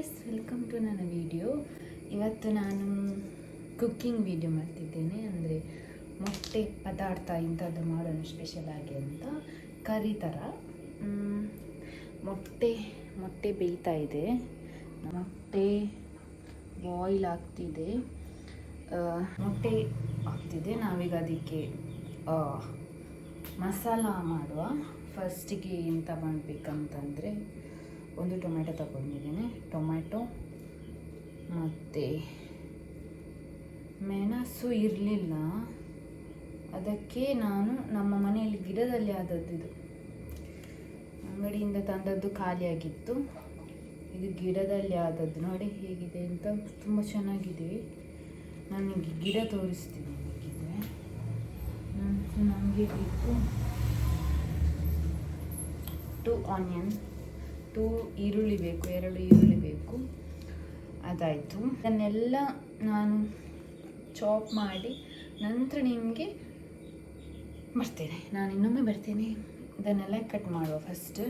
Guys, welcome to ನನ್ನ video. ಇವತ್ತು ನಾನು ಕುಕ್ಕಿಂಗ್ ವಿಡಿಯೋ ಮಾಡ್ತಿದ್ದೇನೆ. ಅಂದರೆ ಮೊಟ್ಟೆ ಪದಾರ್ಥ ಇಂಥದ್ದು ಮಾಡೋಣ ಸ್ಪೆಷಲಾಗಿ ಅಂತ. ಕರಿ ಥರ ಮೊಟ್ಟೆ ಬೇಯ್ತಾ ಇದೆ. ಮೊಟ್ಟೆ ಬಾಯ್ಲ್ ಆಗ್ತಿದೆ. ಮೊಟ್ಟೆ ಆಗ್ತಿದೆ. ನಾವೀಗ ಅದಕ್ಕೆ ಮಸಾಲ ಮಾಡುವ. ಫಸ್ಟಿಗೆ ಎಂತ ಮಾಡಬೇಕಂತಂದರೆ, ಒಂದು ಟೊಮೆಟೊ ತಗೊಂಡಿದ್ದೇನೆ. ಟೊಮೆಟೊ ಮತ್ತು ಮೆಣಸು ಇರಲಿಲ್ಲ, ಅದಕ್ಕೆ ನಾನು ನಮ್ಮ ಮನೆಯಲ್ಲಿ ಗಿಡದಲ್ಲಿ ಆದದ್ದು, ಇದು ಅಂಗಡಿಯಿಂದ ತಂದದ್ದು ಖಾಲಿಯಾಗಿತ್ತು. ಇದು ಗಿಡದಲ್ಲಿ ಆದದ್ದು. ನೋಡಿ ಹೇಗಿದೆ ಅಂತ, ತುಂಬ ಚೆನ್ನಾಗಿದೆ. ನನಗೆ ಗಿಡ ತೋರಿಸ್ತೀನಿ ಬೇಕಿದ್ರೆ. ನಮಗೆ ಬೇಕು 2 ಆನಿಯನ್, 2 ಈರುಳ್ಳಿ ಬೇಕು, 2 ಈರುಳ್ಳಿ ಬೇಕು. ಅದಾಯಿತು. ಇದನ್ನೆಲ್ಲ ನಾನು ಚಾಪ್ ಮಾಡಿ ನಂತರ ನಿಮಗೆ ಬರ್ತೇನೆ. ನಾನು ಇನ್ನೊಮ್ಮೆ ಬರ್ತೇನೆ. ಇದನ್ನೆಲ್ಲ ಕಟ್ ಮಾಡುವ. ಫಸ್ಟ್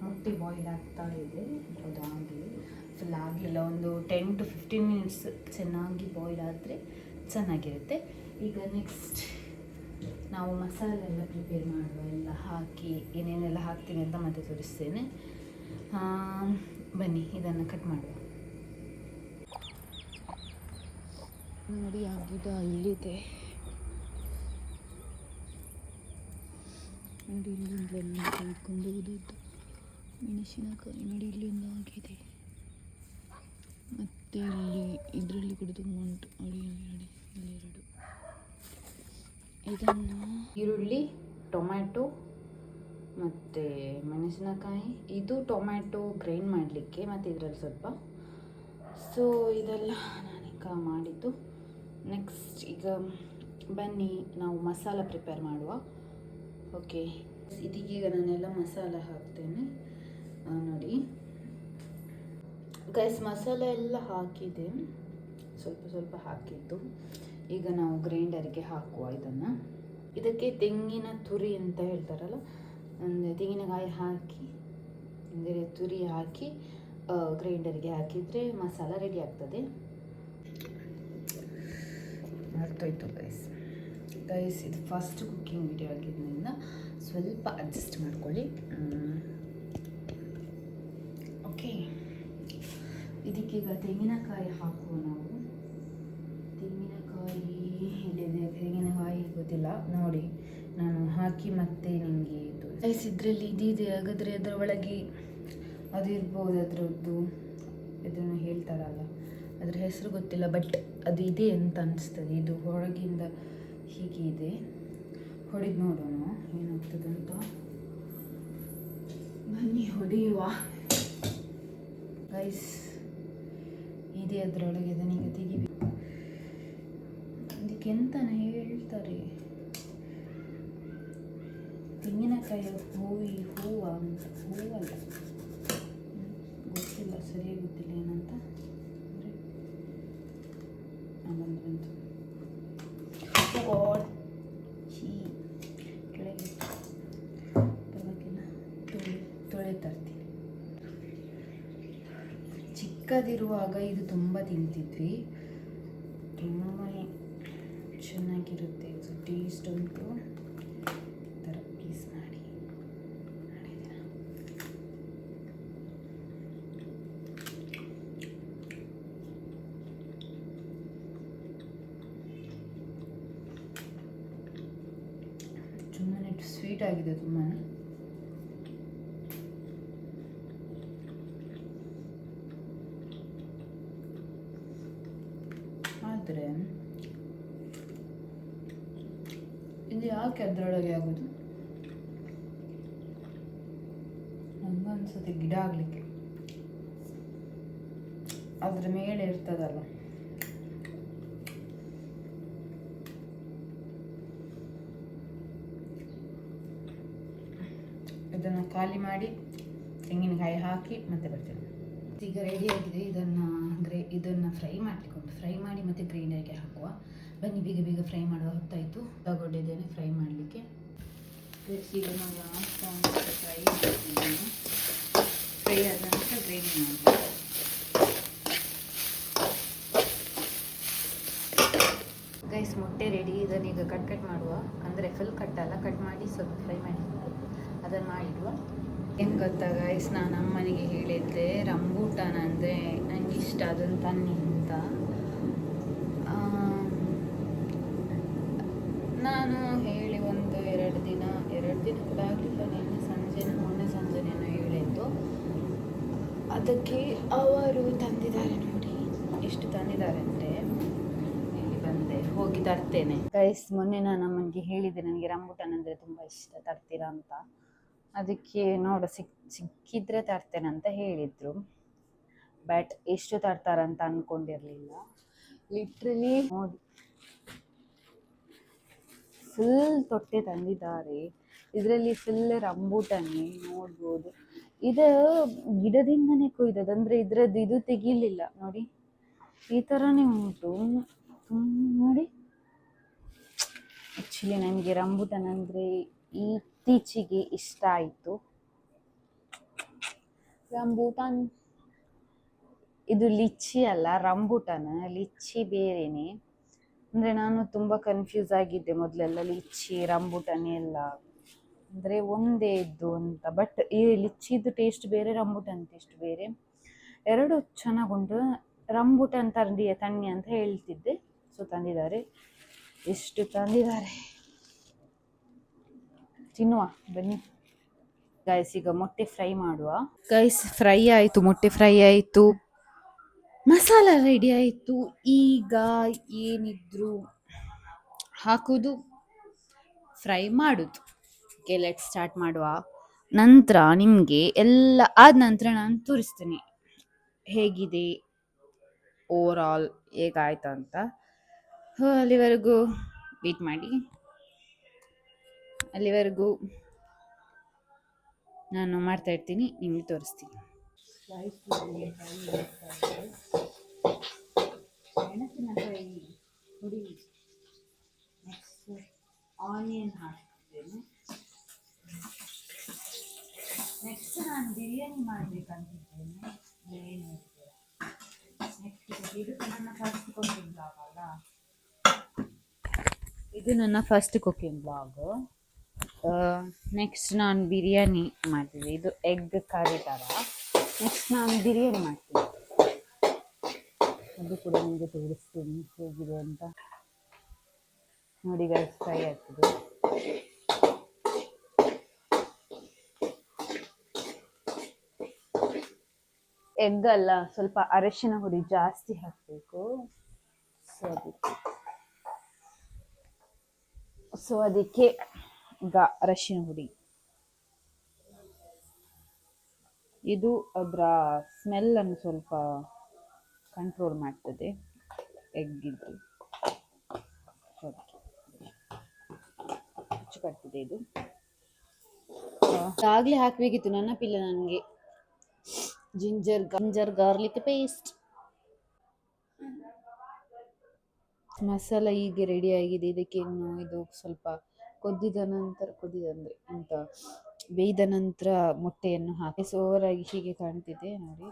ಮೊಟ್ಟೆ ಬಾಯ್ಲ್ ಆಗ್ತಾ ಇದೆ. ಅದಾಗಲಿ ಫುಲ್ ಆಗಿಲ್ಲ, ಒಂದು 10 to 15 ಮಿನಿಟ್ಸ್ ಚೆನ್ನಾಗಿ ಬಾಯ್ಲ್ ಆದರೆ ಚೆನ್ನಾಗಿರುತ್ತೆ. ಈಗ ನೆಕ್ಸ್ಟ್ ನಾವು ಮಸಾಲೆ ಎಲ್ಲ ಪ್ರಿಪೇರ್ ಮಾಡುವ. ಎಲ್ಲ ಹಾಕಿ ಏನೇನೆಲ್ಲ ಹಾಕ್ತೀನಿ ಅಂತ ಮತ್ತೆ ತೋರಿಸ್ತೇನೆ. ಬನ್ನಿ, ಇದನ್ನು ಕಟ್ ಮಾಡುವ. ನೋಡಿ, ಆ ಗಿಡ ಇಲ್ಲಿದೆ. ನೋಡಿ, ಇಲ್ಲಿಂದೆಲ್ಲ ತೆಗೆದುಕೊಂಡು ಹೋದದ್ದು ಮೆಣಸಿನಕಾಯಿ. ನೋಡಿ, ಇಲ್ಲಿಂದ ಆಗಿದೆ. ಮತ್ತು ಇದರಲ್ಲಿ ಕೂಡ ತುಂಬ ಉಂಟು. ನೋಡಿ ನೋಡಿ, ಇಲ್ಲೆರಡು. ಇದನ್ನು ಈರುಳ್ಳಿ, ಟೊಮ್ಯಾಟೊ ಮತ್ತು ಮೆಣಸಿನಕಾಯಿ. ಇದು ಟೊಮ್ಯಾಟೊ ಗ್ರೈಂಡ್ ಮಾಡಲಿಕ್ಕೆ, ಮತ್ತು ಇದರಲ್ಲಿ ಸ್ವಲ್ಪ. ಸೊ ಇದೆಲ್ಲ ನಾನೀಗ ಮಾಡಿದ್ದು. ನೆಕ್ಸ್ಟ್ ಈಗ ಬನ್ನಿ ನಾವು ಮಸಾಲ ಪ್ರಿಪೇರ್ ಮಾಡುವ. ಓಕೆ, ಇದಕ್ಕೀಗ ನಾನೆಲ್ಲ ಮಸಾಲ ಹಾಕ್ತೇನೆ. ನೋಡಿ ಗೈಸ್, ಮಸಾಲ ಎಲ್ಲ ಹಾಕಿದೆ, ಸ್ವಲ್ಪ ಸ್ವಲ್ಪ ಹಾಕಿದ್ದು. ಈಗ ನಾವು ಗ್ರೈಂಡರ್ಗೆ ಹಾಕುವ ಇದನ್ನು. ಇದಕ್ಕೆ ತೆಂಗಿನ ತುರಿ ಅಂತ ಹೇಳ್ತಾರಲ್ಲ, ಅಂದರೆ ತೆಂಗಿನಕಾಯಿ ಹಾಕಿ, ಅಂದರೆ ತುರಿ ಹಾಕಿ ಗ್ರೈಂಡರ್ಗೆ ಹಾಕಿದರೆ ಮಸಾಲ ರೆಡಿ ಆಗ್ತದೆ. ಅರ್ಥೋಯ್ತು ಗೈಸ್. ಇದು ಫಸ್ಟ್ ಕುಕ್ಕಿಂಗ್ ವಿಡಿಯೋ ಆಗಿದ್ದರಿಂದ ಸ್ವಲ್ಪ ಅಡ್ಜಸ್ಟ್ ಮಾಡ್ಕೊಳ್ಳಿ. ಓಕೆ, ಇದಕ್ಕೀಗ ತೆಂಗಿನಕಾಯಿ ಹಾಕುವ ನಾವು. ತೆಂಗಿನಕಾಯಿ ಇಲ್ಲಿದೆ. ತೆಂಗಿನಕಾಯಿ ಗೊತ್ತಿಲ್ಲ, ನೋಡಿ ನಾನು ಹಾಕಿ ಮತ್ತೆ ನಿಮಗೆ ಗೈಸ್ ಇದರಲ್ಲಿ ಇದಿದೆ. ಹಾಗಾದರೆ ಅದರ ಒಳಗೆ ಅದು ಇರ್ಬೋದು, ಅದರದ್ದು ಇದನ್ನು ಹೇಳ್ತಾರಲ್ಲ, ಅದರ ಹೆಸರು ಗೊತ್ತಿಲ್ಲ, ಬಟ್ ಅದು ಇದೆ ಅಂತ ಅನಿಸ್ತದೆ. ಇದು ಹೊರಗಿಂದ ಹೀಗೆ ಇದೆ. ಹೊಡೆದು ನೋಡೋಣ ಏನಾಗ್ತದೆ ಅಂತ. ಬನ್ನಿ ಹೊಡೆಯುವ ಗೈಸ್. ಇದೆ ಅದರೊಳಗೆ. ಇದನ್ನೀಗ ತೆಗಿಬೇಕು. ಅದಕ್ಕೆ ಎಂತನೇ ಹೇಳ್ತಾರೆ, ತೆಂಗಿನಕಾಯಿ ಹೂವು ಅಂತ. ಹೂವಲ್ಲ, ಗೊತ್ತಿಲ್ಲ, ಸರಿಯಾಗಿ ಗೊತ್ತಿಲ್ಲ ಏನಂತ. ಬಂತು ಕೆಳಗೆ ಪರವಾಗಿಲ್ಲ, ತೊಳೆ ತರ್ತೀನಿ. ಚಿಕ್ಕದಿರುವಾಗ ಇದು ತುಂಬ ತಿಂತಿದ್ವಿ, ತುಂಬ ಚೆನ್ನಾಗಿರುತ್ತೆ. ಇದು ಟೇಸ್ಟ್ ಉಂಟು. ಈ ಥರ ಪೀಸ್ ಮಾಡಿ ಮಾಡಿದ್ದೀರ. ಸುಮ್ಮನೆ ಸ್ವೀಟ್ ಆಗಿದೆ ತುಂಬಾ. ಆದರೆ ಇದು ಯಾಕೆ ಅದರೊಳಗೆ ಆಗೋದು ಹಂಗನ್ಸುತ್ತೆ. ಗಿಡ ಆಗಲಿಕ್ಕೆ ಅದ್ರ ಮೇಲೆ ಇರ್ತದಲ್ಲ, ಇದನ್ನು ಖಾಲಿ ಮಾಡಿ ತೆಂಗಿನಕಾಯಿ ಹಾಕಿ ಮತ್ತೆ ಬರ್ತೇನೆ. ಈಗ ರೆಡಿಯಾಗಿದೆ. ಇದನ್ನು ಫ್ರೈ ಮಾಡಿ ಮತ್ತೆ ಗ್ರೈಂಡರ್ಗೆ ಹಾಕುವ. ಬನ್ನಿ ಬೇಗ ಫ್ರೈ ಮಾಡುವ. ಹೊತ್ತಾಯಿತು. ತಗೊಂಡಿದ್ದೇನೆ ಫ್ರೈ ಮಾಡಲಿಕ್ಕೆ. ಈಗ ನಾನು ಲಾಸ್ಟ್ ಫ್ರೈ ಮಾಡ್ತಿದ್ದೇನೆ. ಫ್ರೈ ಆದ ನಂತರ ಗೈಸ್ ಮೊಟ್ಟೆ ರೆಡಿ. ಇದನ್ನೀಗ ಕಟ್ ಮಾಡುವ, ಅಂದರೆ ಫುಲ್ ಕಟ್ ಅಲ್ಲ, ಕಟ್ ಮಾಡಿ ಸ್ವಲ್ಪ ಫ್ರೈ ಮಾಡಿ ಅದನ್ನು ಮಾಡಿಡುವ. ಏನು ಗೊತ್ತಾ ಗೈಸ್, ನಾನು ಅಮ್ಮನಿಗೆ ಹೇಳಿದ್ದೆ ರಂಬೂಟಾನ್ ಅಂದರೆ ನನಗೆ ಇಷ್ಟ, ಅದನ್ನು ತನ್ನಿ ಅಂತ. ನಾನು ಹೇಳಿ ಒಂದು ಎರಡು ದಿನ ಕೂಡ ಆಗಲಿಲ್ಲ, ಮೊನ್ನೆ ಸಂಜೆನೇನೋ ಹೇಳಿದ್ದು. ಅದಕ್ಕೆ ಅವರು ತಂದಿದ್ದಾರೆ ನೋಡಿ, ಎಷ್ಟು ತಂದಿದ್ದಾರೆ ಅಂದರೆ ಇಲ್ಲಿ ಬಂದೆ ಹೋಗಿ ತರ್ತೇನೆ. ಗೈಸ್ ಮೊನ್ನೆ ನಾನು ಅಮ್ಮನಿಗೆ ಹೇಳಿದ್ದೆ ನನಗೆ ರಂಬೂಟಾನ್ ಅಂದರೆ ತುಂಬ ಇಷ್ಟ, ತರ್ತೀರಾ ಅಂತ. ಅದಕ್ಕೆ ನೋಡು ಸಿಕ್ಕಿದ್ರೆ ತರ್ತೇನೆ ಅಂತ ಹೇಳಿದರು. ಬಟ್ ಎಷ್ಟು ತರ್ತಾರಂತ ಅಂದ್ಕೊಂಡಿರಲಿಲ್ಲ. ಲಿಟ್ರಲಿ ನೋಡಿ ಫುಲ್ ತೊಟ್ಟೆ ತಂದಿದ್ದಾರೆ. ಇದರಲ್ಲಿ ಫುಲ್ ರಂಬೂಟಾನೆ ನೋಡ್ಬೋದು. ಇದು ಗಿಡದಿಂದನೇ ಕೊಯ್ದದ್ದು, ಅಂದರೆ ಇದರದ್ದು ಇದು ತೆಗಿಲಿಲ್ಲ ನೋಡಿ, ಈ ಥರನೇ ಉಂಟು ನೋಡಿ. ಆ್ಯಕ್ಚುಲಿ ನನಗೆ ರಂಬೂಟಾನ್ ಅಂದರೆ ಇತ್ತೀಚೆಗೆ ಇಷ್ಟ ಆಯಿತು. ರಂಬೂಟಾನ್ ಇದು ಲಿಚ್ಚಿ ಅಲ್ಲ, ರಂಬೂಟಾನ್. ಲಿಚ್ಚಿ ಬೇರೆನೆ. ಅಂದರೆ ನಾನು ತುಂಬ ಕನ್ಫ್ಯೂಸ್ ಆಗಿದ್ದೆ ಮೊದಲೆಲ್ಲ, ಲಿಚ್ಚಿ ರಂಬೂಟಾನ್ ಎಲ್ಲ ಅಂದರೆ ಒಂದೇ ಇದ್ದು ಅಂತ. ಬಟ್ ಈ ಲಿಚ್ಚಿದು ಟೇಸ್ಟ್ ಬೇರೆ, ರಂಬೂಟಾನ್ ಟೇಸ್ಟ್ ಬೇರೆ, ಎರಡು ಚೆನ್ನಾಗುಂಟು. ರಂಬೂಟಾನ್ ತನ್ನಿ ಅಂತ ಹೇಳ್ತಿದ್ದೆ. ಸೊ ತಂದಿದ್ದಾರೆ, ಎಷ್ಟು ತಂದಿದ್ದಾರೆ, ತಿನ್ನುವ ಬನ್ನಿ ಗೈಸ್. ಈಗ ಮೊಟ್ಟೆ ಫ್ರೈ ಮಾಡುವ ಗೈಸ್. ಫ್ರೈ ಆಯಿತು, ಮೊಟ್ಟೆ ಫ್ರೈ ಆಯಿತು, ಮಸಾಲ ರೆಡಿ ಆಯಿತು. ಈಗ ಏನಿದ್ರು ಹಾಕೋದು, ಫ್ರೈ ಮಾಡೋದು. ಓಕೆ, ಲೆಟ್ ಸ್ಟಾರ್ಟ್ ಮಾಡುವ. ನಂತರ ನಿಮಗೆ ಎಲ್ಲ ಆದ ನಂತರ ನಾನು ತೋರಿಸ್ತೇನೆ ಹೇಗಿದೆ ಓವರ್ ಆಲ್, ಹೇಗಾಯ್ತು ಅಂತ. ಅಲ್ಲಿವರೆಗೂ ವೇಟ್ ಮಾಡಿ. ಅಲ್ಲಿವರೆಗೂ ನಾನು ಮಾಡ್ತಾ ಇರ್ತೀನಿ, ನಿಮಗೆ ತೋರಿಸ್ತೀನಿ. ಮೆಣಸಿನಕಾಯಿ ಹುಡಿ, ನೆಕ್ಸ್ಟ್ ಆನಿಯನ್ ಹಾಕ್ತಿದ್ದೇನೆ. ನೆಕ್ಸ್ಟ್ ನಾನು ಬಿರಿಯಾನಿ ಮಾಡಬೇಕಂತಿದ್ದೇನೆ. ನೆಕ್ಸ್ಟ್ ಇದು ನನ್ನ ಫಸ್ಟ್ ಕುಕಿಂಗ್ ಬ್ಲಾಗ್ ಅಲ್ಲ, ಇದು ನನ್ನ ಫಸ್ಟ್ ಕುಕಿಂಗ್ ಬ್ಲಾಗ್. ನೆಕ್ಸ್ಟ್ ನಾನು ಬಿರಿಯಾನಿ ಮಾಡ್ತೀನಿ, ಇದು ಎಗ್ ಕರಿ ಥರ. ನೆಕ್ಸ್ಟ್ ನಾನು ಬಿರಿಯಾನಿ ಮಾಡ್ತೀನಿ, ಅದು ಕೂಡ ನಿಮಗೆ ತೋರಿಸ್ತೀನಿ ಹೇಗಿದೆ ಅಂತ. ನೋಡಿ ಗೈಸ್, ಫ್ರೈ ಆಗ್ತದೆ. ಎಗ್ ಅಲ್ಲ, ಸ್ವಲ್ಪ ಅರಿಶಿನ ಹುಡಿ ಜಾಸ್ತಿ ಹಾಕಬೇಕು. ಸೊ ಅದಕ್ಕೆ ಈಗ ಅರಿಶಿನ ಹುಡಿ, ಇದು ಅದರ ಸ್ಮೆಲ್ಲನ್ನು ಸ್ವಲ್ಪ ಕಂಟ್ರೋಲ್ ಮಾಡ್ತದೆ ಎಗ್ಗಿದ್ದು. ಕಟ್ತಿದೆ ಇದು, ಆಗಲೇ ಹಾಕಬೇಕಿತ್ತು, ನೆನಪಿಲ್ಲ ನನಗೆ. Ginger garlic paste. ಮಸಾಲ ಹೀಗೆ ರೆಡಿ ಆಗಿದೆ. ಇದಕ್ಕೆ ಇದು ಸ್ವಲ್ಪ ಬೇಯ್ದ ನಂತರ ಮೊಟ್ಟೆಯನ್ನು ಹಾಕಿ ಸೋರಾಗಿ ಹೀಗೆ ಕಾಣ್ತಿದೆ ನೋಡಿ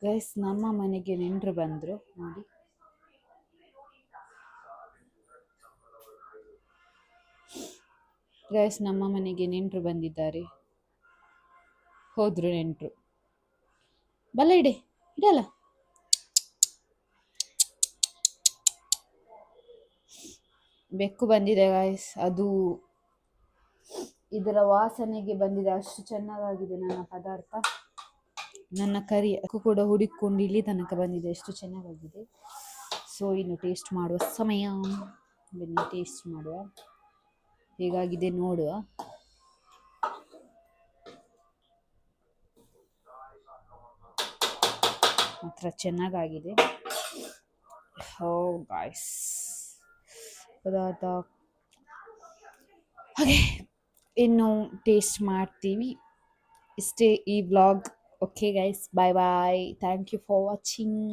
ಗೈಸ್. ನಮ್ಮ ಮನೆಗೆ ನೆಂಟರು ಬಂದರು ನೋಡಿ. ಗೈಸ್, ನಮ್ಮ ಮನೆಗೆ ನೆಂಟರು ಬಂದಿದ್ದಾರೆ, ಹೋದ್ರು ನೆಂಟರು. ಬಲ್ಲ ಇಡಲ್ಲ. ಬೆಕ್ಕು ಬಂದಿದೆ ಗಾಯ್ಸ್, ಅದು ಇದರ ವಾಸನೆಗೆ ಬಂದಿದೆ. ಅಷ್ಟು ಚೆನ್ನಾಗಾಗಿದೆ ನನ್ನ ಪದಾರ್ಥ, ನನ್ನ ಕರಿ ಕೂಡ ಹುಡುಕೊಂಡು ಇಲ್ಲಿ ತನಕ ಬಂದಿದೆ, ಎಷ್ಟು ಚೆನ್ನಾಗಾಗಿದೆ. ಸೊ ಇನ್ನು ಟೇಸ್ಟ್ ಮಾಡುವ ಸಮಯ. ಬನ್ನಿ ಟೇಸ್ಟ್ ಮಾಡುವ, ಹೇಗಾಗಿದೆ ನೋಡುವ. ಮಾತ್ರ ಚೆನ್ನಾಗಾಗಿದೆ. ಹೋ ಗಾಯ್ಸ್, ಪದಾರ್ಥ ಹಾಗೆ ಇನ್ನು ಟೇಸ್ಟ್ ಮಾಡ್ತೀವಿ. ಇಷ್ಟೇ ಈ vlog. Okay guys, bye bye. Thank you for watching.